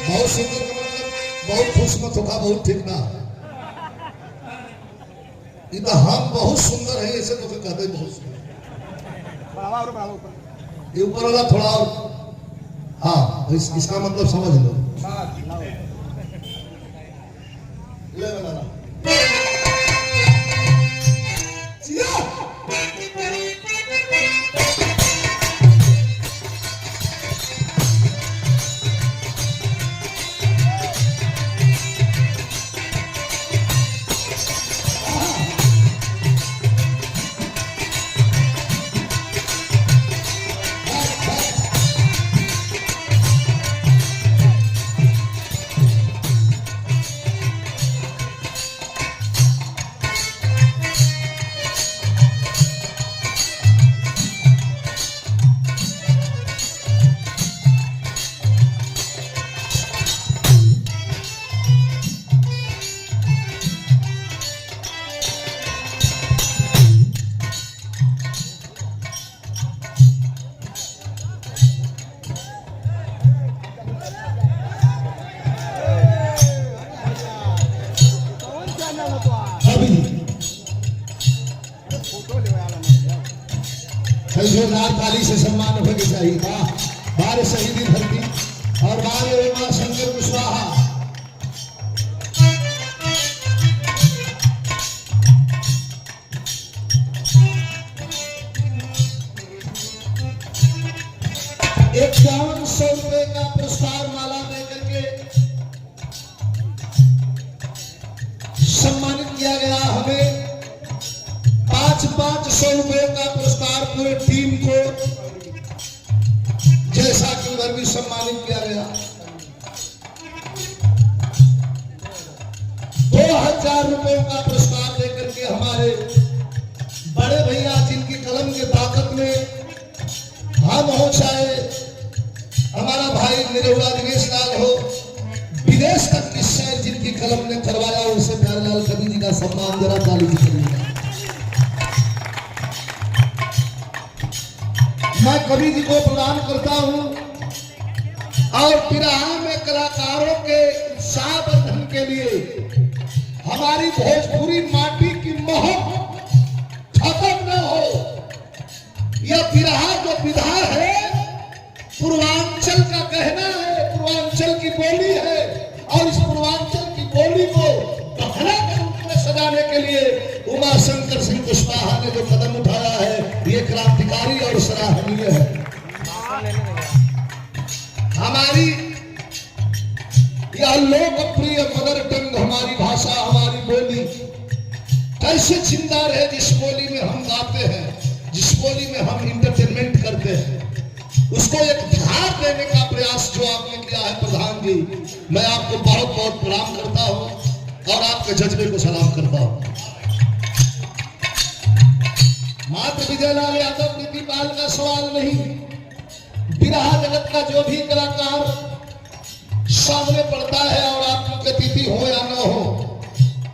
बहुत सुंदर का मतलब बहुत खुश मत होगा, बहुत ठीक ना। इतना हम बहुत सुंदर है ऐसे तो कहते हैं बहुत सुंदर। ये ऊपर वाला थोड़ा और हाँ इसका मतलब समझ लो। ले वाला जोरदार ताली से सम्मान होने चाहिए। बार शहीदी धरती और बार मां शंकर कुशवाहा। ₹5100 का पुरस्कार माला देकर के सम्मानित किया गया। हमें ₹500 का पुरस्कार पूरे टीम को जैसा कि उधर भी सम्मानित किया गया। ₹2000 का पुरस्कार देकर के हमारे बड़े भैया जिनकी कलम की ताकत में हम हो, चाहे हमारा भाई निरहुआ दिनेश लाल हो, विदेश तक निश्चय जिनकी कलम ने करवाया, उनसे प्यारेलाल कवि जी का सम्मान जरा ताली से करिएगा। मैं कवि जी को प्रदान करता हूं और बिरहा में कलाकारों के उत्साहवर्धन के लिए हमारी भोजपुरी माटी की महक खत्म न हो। यह बिरहा जो विधा है पूर्वांचल का कहना है, पूर्वांचल की बोली है और इस पूर्वांचल की बोली को बखरा के रूप में सजाने के लिए उमा शंकर सिंह कुशवाहा ने जो कदम उठाया है ये क्रांतिकारी और सराहनीय है। हमारी यह लोकप्रिय मदर टंग हमारी भाषा, हमारी बोली कैसे जिंदा रहे, जिस बोली में हम गाते हैं, जिस बोली में हम इंटरटेनमेंट करते हैं, उसको एक धार देने का प्रयास जो आपने किया है प्रधान जी, मैं आपको बहुत बहुत प्रणाम करता हूं और आपके जज्बे को सलाम करता हूं। मात्र विजयलाल यादव नीतिपाल का सवाल नहीं, बिरहा जगत का जो भी कलाकार सामने पड़ता है और आप लोग के अतिथि हो या न हो,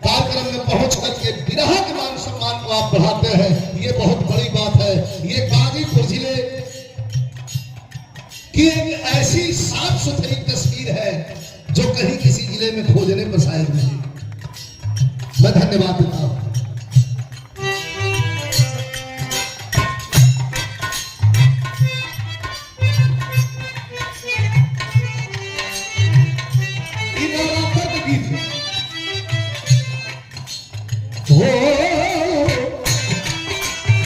कार्यक्रम में पहुंच करके बिरहा के मान सम्मान को आप बढ़ाते हैं, ये बहुत बड़ी बात है। ये गाजीपुर जिले की एक ऐसी साफ सुथरी तस्वीर है जो कहीं किसी जिले में खोजने पर शायद नहीं। मैं धन्यवाद देता हूं। Oh